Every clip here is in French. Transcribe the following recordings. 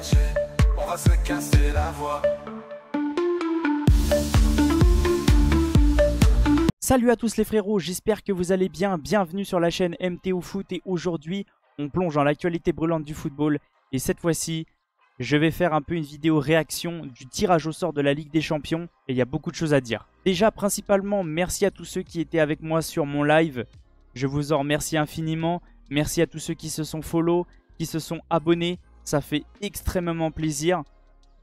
PSG, on va se casser la voix. Salut à tous les frérots, j'espère que vous allez bien. Bienvenue sur la chaîne MTO Foot et aujourd'hui, on plonge dans l'actualité brûlante du football. Et cette fois-ci, je vais faire un peu une vidéo réaction du tirage au sort de la Ligue des Champions. Et il y a beaucoup de choses à dire. Déjà, principalement, merci à tous ceux qui étaient avec moi sur mon live. Je vous en remercie infiniment. Merci à tous ceux qui se sont follow, qui se sont abonnés. Ça fait extrêmement plaisir.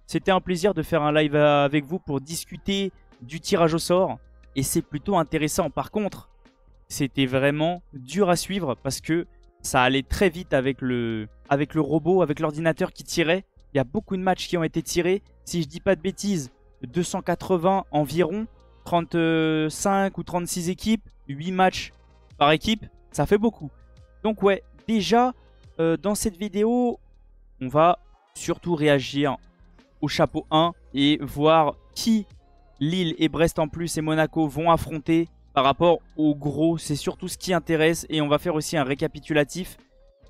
C'était un plaisir de faire un live avec vous pour discuter du tirage au sort. Et c'est plutôt intéressant. Par contre, c'était vraiment dur à suivre parce que ça allait très vite avec le robot, avec l'ordinateur qui tirait. Il y a beaucoup de matchs qui ont été tirés. Si je dis pas de bêtises, 280 environ, 35 ou 36 équipes, 8 matchs par équipe, ça fait beaucoup. Donc ouais, déjà, dans cette vidéo, on va surtout réagir au chapeau 1 et voir qui Lille et Brest en plus et Monaco vont affronter par rapport au gros. C'est surtout ce qui intéresse et on va faire aussi un récapitulatif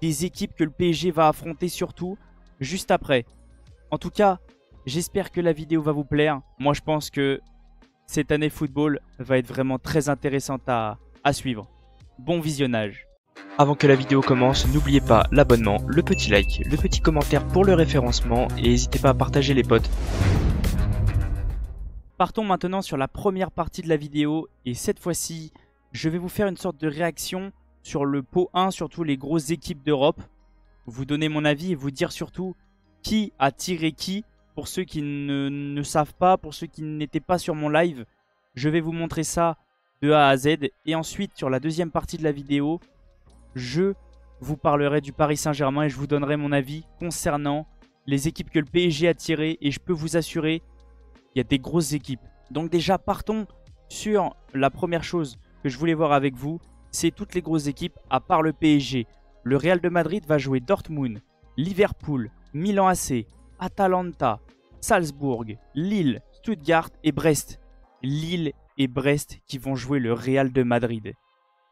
des équipes que le PSG va affronter surtout juste après. En tout cas, j'espère que la vidéo va vous plaire. Moi, je pense que cette année football va être vraiment très intéressante à suivre. Bon visionnage. Avant que la vidéo commence, n'oubliez pas l'abonnement, le petit like, le petit commentaire pour le référencement et n'hésitez pas à partager les potes. Partons maintenant sur la première partie de la vidéo et cette fois-ci, je vais vous faire une sorte de réaction sur le pot 1, surtout les grosses équipes d'Europe. Vous donner mon avis et vous dire surtout qui a tiré qui. Pour ceux qui ne savent pas, pour ceux qui n'étaient pas sur mon live, je vais vous montrer ça de A à Z. Et ensuite, sur la deuxième partie de la vidéo, je vous parlerai du Paris Saint-Germain et je vous donnerai mon avis concernant les équipes que le PSG a tirées. Et je peux vous assurer, il y a des grosses équipes. Donc déjà, partons sur la première chose que je voulais voir avec vous. C'est toutes les grosses équipes à part le PSG. Le Real de Madrid va jouer Dortmund, Liverpool, Milan AC, Atalanta, Salzbourg, Lille, Stuttgart et Brest. Lille et Brest qui vont jouer le Real de Madrid.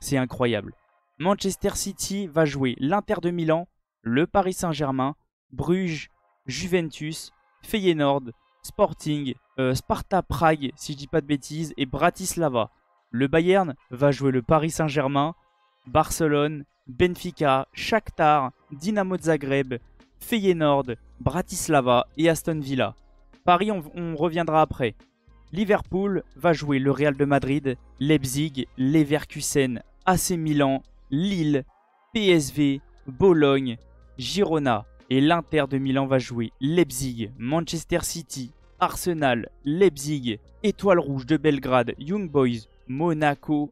C'est incroyable. Manchester City va jouer l'Inter de Milan, le Paris Saint-Germain, Bruges, Juventus, Feyenoord, Sporting, Sparta Prague, si je dis pas de bêtises, et Bratislava. Le Bayern va jouer le Paris Saint-Germain, Barcelone, Benfica, Shakhtar, Dynamo de Zagreb, Feyenoord, Bratislava et Aston Villa. Paris, on reviendra après. Liverpool va jouer le Real de Madrid, Leipzig, Leverkusen, AC Milan, Lille, PSV, Bologne, Girona. Et l'Inter de Milan va jouer Leipzig, Manchester City, Arsenal, Leipzig, Étoile Rouge de Belgrade, Young Boys, Monaco,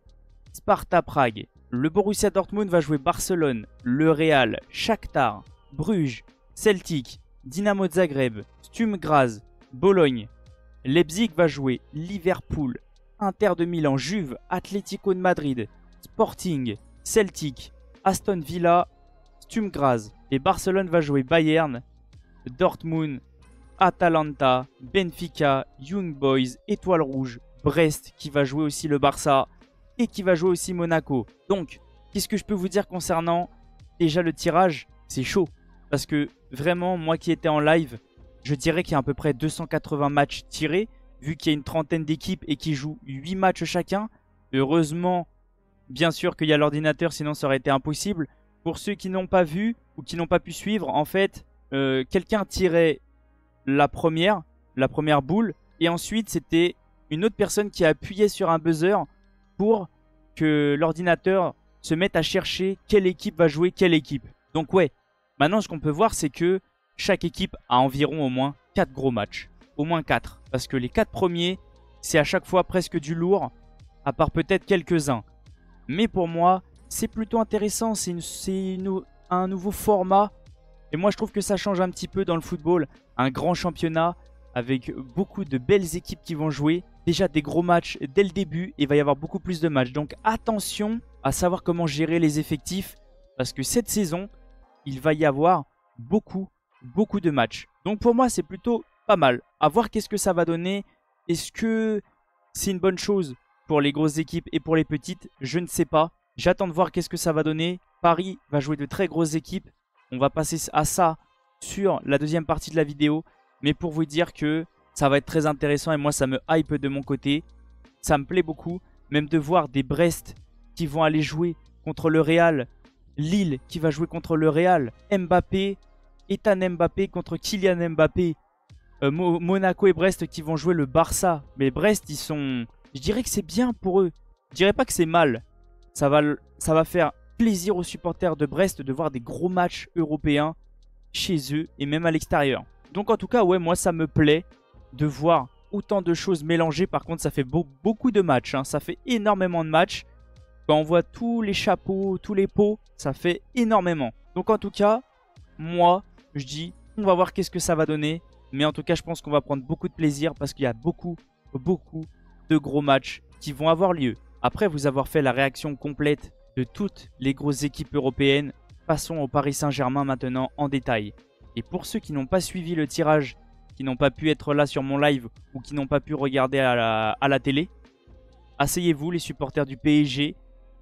Sparta Prague. Le Borussia Dortmund va jouer Barcelone, le Real, Shakhtar, Bruges, Celtic, Dynamo de Zagreb, Sturm Graz, Bologne. Leipzig va jouer Liverpool, Inter de Milan, Juve, Atlético de Madrid, Sporting, Celtic, Aston Villa, Sturm Graz. Et Barcelone va jouer Bayern, Dortmund, Atalanta, Benfica, Young Boys, Étoile Rouge, Brest qui va jouer aussi le Barça et qui va jouer aussi Monaco. Donc, qu'est-ce que je peux vous dire concernant déjà le tirage? C'est chaud. Parce que vraiment, moi qui étais en live, je dirais qu'il y a à peu près 280 matchs tirés, vu qu'il y a une trentaine d'équipes et qui jouent 8 matchs chacun. Heureusement, bien sûr qu'il y a l'ordinateur, sinon ça aurait été impossible. Pour ceux qui n'ont pas vu ou qui n'ont pas pu suivre, en fait, quelqu'un tirait la première boule et ensuite c'était une autre personne qui appuyait sur un buzzer pour que l'ordinateur se mette à chercher quelle équipe va jouer quelle équipe. Donc ouais, maintenant ce qu'on peut voir c'est que chaque équipe a environ au moins 4 gros matchs. Au moins 4. Parce que les 4 premiers, c'est à chaque fois presque du lourd, à part peut-être quelques-uns. Mais pour moi, c'est plutôt intéressant, c'est un nouveau format. Et moi je trouve que ça change un petit peu dans le football. Un grand championnat avec beaucoup de belles équipes qui vont jouer. Déjà des gros matchs dès le début et il va y avoir beaucoup plus de matchs. Donc attention à savoir comment gérer les effectifs. Parce que cette saison, il va y avoir beaucoup de matchs. Donc pour moi c'est plutôt pas mal. À voir qu'est-ce que ça va donner. Est-ce que c'est une bonne chose pour les grosses équipes et pour les petites? Je ne sais pas. J'attends de voir qu'est-ce que ça va donner. Paris va jouer de très grosses équipes. On va passer à ça sur la deuxième partie de la vidéo. Mais pour vous dire que ça va être très intéressant et moi ça me hype de mon côté. Ça me plaît beaucoup. Même de voir des Brest qui vont aller jouer contre le Real. Lille qui va jouer contre le Real. Mbappé, Ethan Mbappé contre Kylian Mbappé. Monaco et Brest qui vont jouer le Barça. Mais Brest, ils sont... Je dirais que c'est bien pour eux. Je dirais pas que c'est mal. Ça va faire plaisir aux supporters de Brest de voir des gros matchs européens chez eux et même à l'extérieur. Donc en tout cas, ouais, moi ça me plaît de voir autant de choses mélangées. Par contre, ça fait beaucoup de matchs. Hein. Ça fait énormément de matchs. Quand on voit tous les chapeaux, tous les pots, ça fait énormément. Donc en tout cas, moi, je dis, on va voir qu'est-ce que ça va donner. Mais en tout cas, je pense qu'on va prendre beaucoup de plaisir parce qu'il y a beaucoup de gros matchs qui vont avoir lieu. Après vous avoir fait la réaction complète de toutes les grosses équipes européennes, passons au Paris Saint-Germain maintenant en détail. Et pour ceux qui n'ont pas suivi le tirage, qui n'ont pas pu être là sur mon live ou qui n'ont pas pu regarder à la télé, asseyez-vous les supporters du PSG,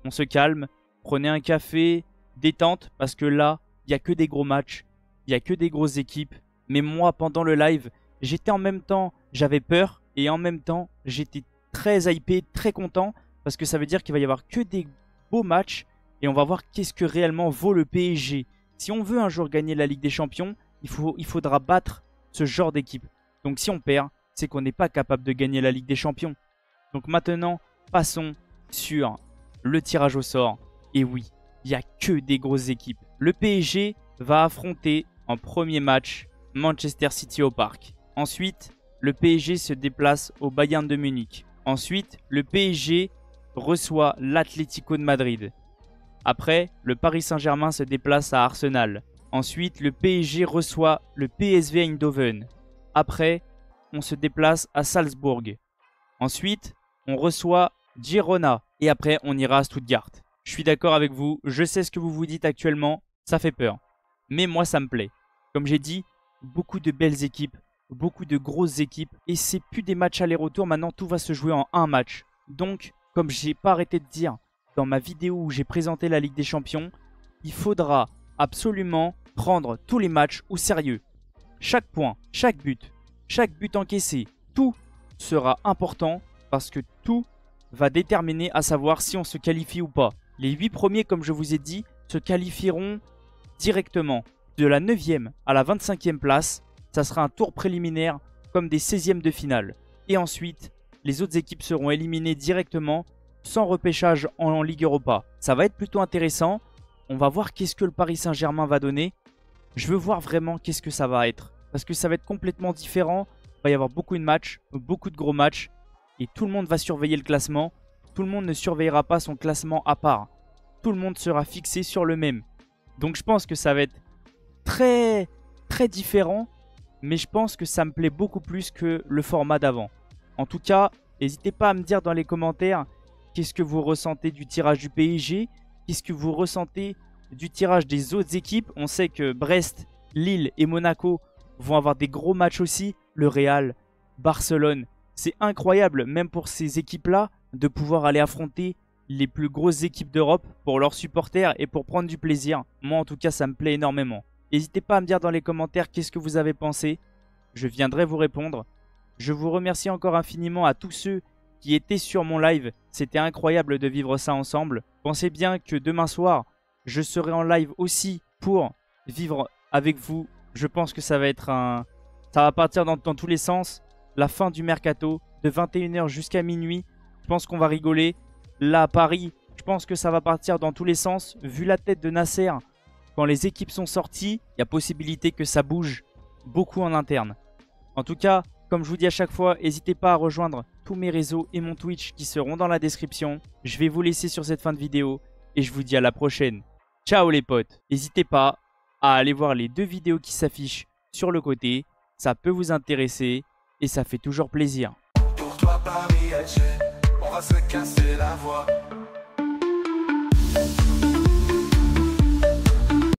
on se calme, prenez un café, détente, parce que là, il n'y a que des gros matchs, il n'y a que des grosses équipes. Mais moi, pendant le live, j'étais en même temps, j'avais peur et en même temps, j'étais très hypé, très content parce que ça veut dire qu'il va y avoir que des beaux matchs et on va voir qu'est-ce que réellement vaut le PSG. Si on veut un jour gagner la Ligue des Champions, il faudra battre ce genre d'équipe. Donc si on perd, c'est qu'on n'est pas capable de gagner la Ligue des Champions. Donc maintenant, passons sur le tirage au sort. Et oui, il n'y a que des grosses équipes. Le PSG va affronter en premier match Manchester City au Parc. Ensuite, le PSG se déplace au Bayern de Munich. Ensuite, le PSG reçoit l'Atlético de Madrid. Après, le Paris Saint-Germain se déplace à Arsenal. Ensuite, le PSG reçoit le PSV Eindhoven. Après, on se déplace à Salzbourg. Ensuite, on reçoit Girona. Et après, on ira à Stuttgart. Je suis d'accord avec vous, je sais ce que vous vous dites actuellement, ça fait peur. Mais moi, ça me plaît. Comme j'ai dit, beaucoup de belles équipes, beaucoup de grosses équipes. Et c'est plus des matchs aller-retour, maintenant tout va se jouer en un match. Donc, comme j'ai pas arrêté de dire dans ma vidéo où j'ai présenté la Ligue des Champions, il faudra absolument prendre tous les matchs au sérieux. Chaque point, chaque but encaissé, tout sera important parce que tout va déterminer à savoir si on se qualifie ou pas. Les 8 premiers, comme je vous ai dit, se qualifieront directement. De la 9e à la 25e place, ça sera un tour préliminaire comme des 16e de finale. Et ensuite, les autres équipes seront éliminées directement sans repêchage en Ligue Europa. Ça va être plutôt intéressant. On va voir qu'est-ce que le Paris Saint-Germain va donner. Je veux voir vraiment qu'est-ce que ça va être. Parce que ça va être complètement différent. Il va y avoir beaucoup de matchs, beaucoup de gros matchs. Et tout le monde va surveiller le classement. Tout le monde ne surveillera pas son classement à part. Tout le monde sera fixé sur le même. Donc je pense que ça va être très différent. Mais je pense que ça me plaît beaucoup plus que le format d'avant. En tout cas, n'hésitez pas à me dire dans les commentaires qu'est-ce que vous ressentez du tirage du PSG. Qu'est-ce que vous ressentez du tirage des autres équipes. On sait que Brest, Lille et Monaco vont avoir des gros matchs aussi. Le Real, Barcelone. C'est incroyable, même pour ces équipes-là, de pouvoir aller affronter les plus grosses équipes d'Europe pour leurs supporters et pour prendre du plaisir. Moi, en tout cas, ça me plaît énormément. N'hésitez pas à me dire dans les commentaires qu'est-ce que vous avez pensé. Je viendrai vous répondre. Je vous remercie encore infiniment à tous ceux qui étaient sur mon live. C'était incroyable de vivre ça ensemble. Pensez bien que demain soir, je serai en live aussi pour vivre avec vous. Je pense que ça va être un... Ça va partir dans tous les sens. La fin du mercato, de 21h jusqu'à minuit. Je pense qu'on va rigoler. Là, à Paris, je pense que ça va partir dans tous les sens. Vu la tête de Nasser, quand les équipes sont sorties, il y a possibilité que ça bouge beaucoup en interne. En tout cas, comme je vous dis à chaque fois, n'hésitez pas à rejoindre tous mes réseaux et mon Twitch qui seront dans la description. Je vais vous laisser sur cette fin de vidéo et je vous dis à la prochaine. Ciao les potes. N'hésitez pas à aller voir les 2 vidéos qui s'affichent sur le côté. Ça peut vous intéresser et ça fait toujours plaisir. Pour toi Paris, on va se casser la voix.